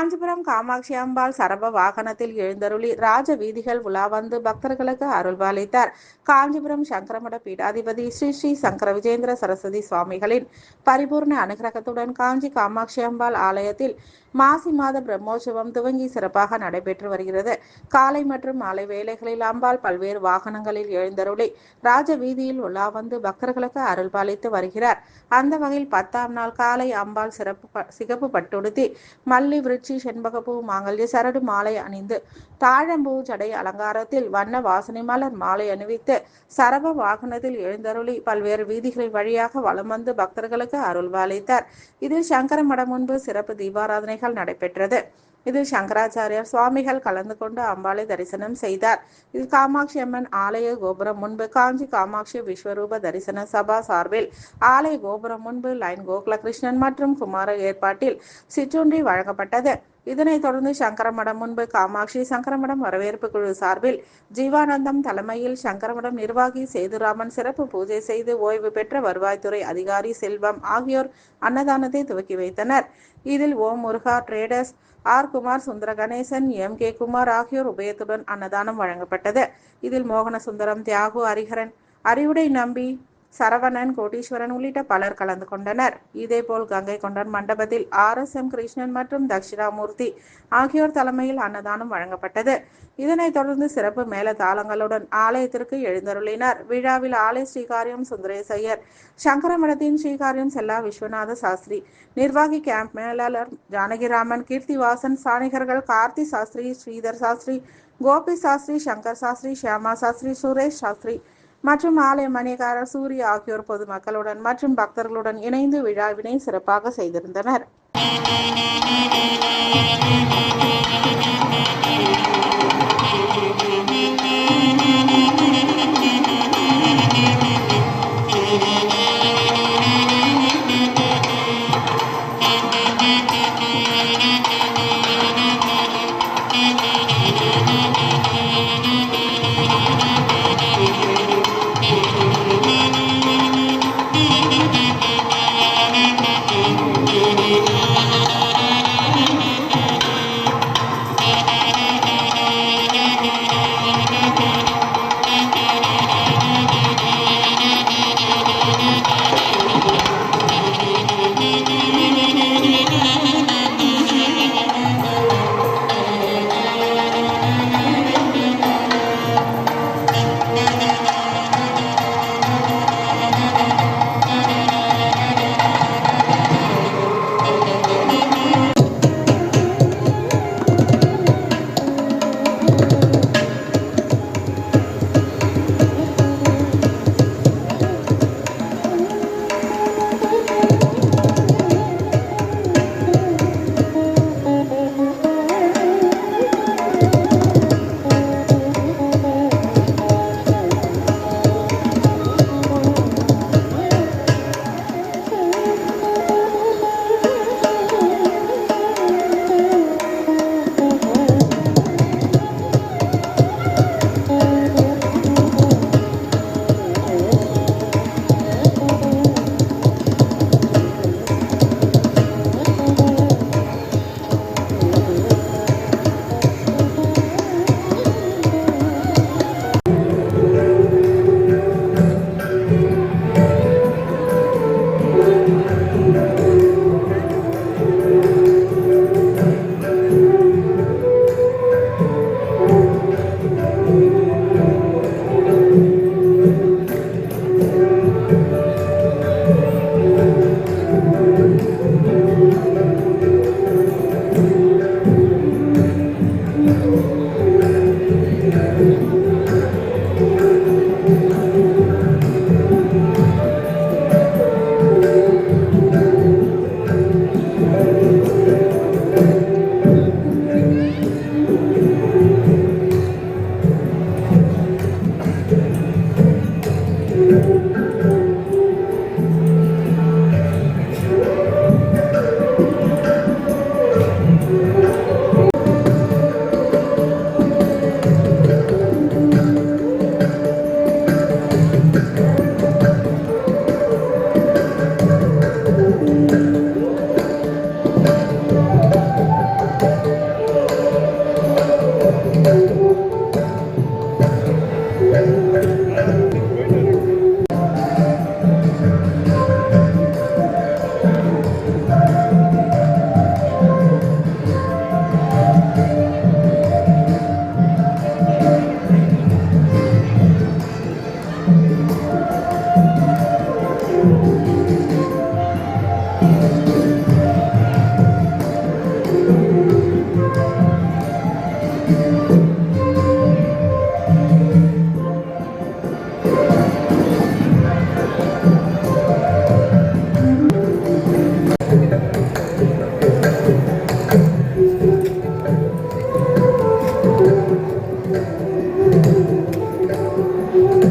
காஞ்சிபுரம் காமாட்சி அம்பாள் சரப வாகனத்தில் எழுந்தருளி ராஜ வீதிகள் உலா வந்து பக்தர்களுக்கு அருள்பாலித்தார். காஞ்சிபுரம் சங்கரமட பீடாதிபதி ஸ்ரீ ஸ்ரீ சங்கர விஜேந்திர சரஸ்வதி சுவாமிகளின் பரிபூர்ண அனுகிரகத்துடன் காஞ்சி காமாட்சி அம்பாள் ஆலயத்தில் மாசி மாத பிரம்மோற்சவம் துவங்கி சிறப்பாக நடைபெற்று வருகிறது. காலை மற்றும் மாலை வேளைகளில் அம்பாள் பல்வேறு வாகனங்களில் எழுந்தருளி ராஜ வீதியில் உலா வந்து பக்தர்களுக்கு அருள்பாலித்து வருகிறார். அந்த வகையில் 10ஆம் நாள் காலை அம்பாள் சிகப்பு பட்டுடுத்தி மல்லி விருட்சி செண்பகப்பூ மாங்கல்ய சரடு மாலை அணிந்து தாழம்பூ ஜடை அலங்காரத்தில் வண்ண வாசனை மலர் மாலை அணிவித்து சரப வாகனத்தில் எழுந்தருளி பல்வேறு வீதிகளின் வழியாக வலம் வந்து பக்தர்களுக்கு அருள்பாலித்தார். இதில் சங்கர மடம் முன்பு சிறப்பு தீபாராதனைகள் நடைபெற்றது. இதில் சங்கராச்சாரியார் சுவாமிகள் கலந்து கொண்டு அம்பாளை தரிசனம் செய்தார். இதில் காமாட்சி அம்மன் ஆலய கோபுரம் முன்பு காஞ்சி காமாட்சி விஸ்வரூப தரிசன சபா சார்பில் ஆலய கோபுரம் முன்பு லைன் கோகுல கிருஷ்ணன் மற்றும் குமார ஏற்பாட்டில் சிற்றுண்டி வழங்கப்பட்டது. இதனைத் தொடர்ந்து சங்கரமடம் முன்பு காமாட்சி சங்கரமடம் வரவேற்பு குழு சார்பில் ஜீவானந்தம் தலைமையில் சங்கரமடம் நிர்வாகி சேதுராமன் சிறப்பு பூஜை செய்து ஓய்வு பெற்ற வருவாய்த்துறை அதிகாரி செல்வம் ஆகியோர் அன்னதானத்தை துவக்கி வைத்தனர். இதில் ஓம் முருகா ட்ரேடர்ஸ், ஆர் குமார், சுந்தர கணேசன், எம் கே குமார் ஆகியோர் உபயத்துடன் அன்னதானம் வழங்கப்பட்டது. இதில் மோகன சுந்தரம், தியாகு, ஹரிஹரன், அறிவுடை நம்பி, சரவணன், கோட்டீஸ்வரன் உள்ளிட்ட பலர் கலந்து கொண்டனர். இதேபோல் கங்கை கொண்டான் மண்டபத்தில் RSM கிருஷ்ணன் மற்றும் தட்சிணாமூர்த்தி ஆகியோர் தலைமையில் அன்னதானம் வழங்கப்பட்டது. இதனைத் தொடர்ந்து சிறப்பு மேல தாளங்களுடன் ஆலயத்திற்கு எழுந்தருளினார். விழாவில் ஆலய ஸ்ரீகாரியம் சுந்தரேசையர், சங்கரமடத்தின் ஸ்ரீகாரியம் செல்லா விஸ்வநாத சாஸ்திரி, நிர்வாகி கேம்ப் மேலாளர் ஜானகிராமன், கீர்த்திவாசன், சாணிகர்கள் கார்த்தி சாஸ்திரி, ஸ்ரீதர் சாஸ்திரி, கோபி சாஸ்திரி, சங்கர் சாஸ்திரி, ஷியாமா சாஸ்திரி, சுரேஷ் சாஸ்திரி மற்றும் ஆலய மணிகாரர் சூரி ஆகியோர் பொதுமக்களுடன் மற்றும் பக்தர்களுடன் இணைந்து விழாவினை சிறப்பாக செய்திருந்தனர்.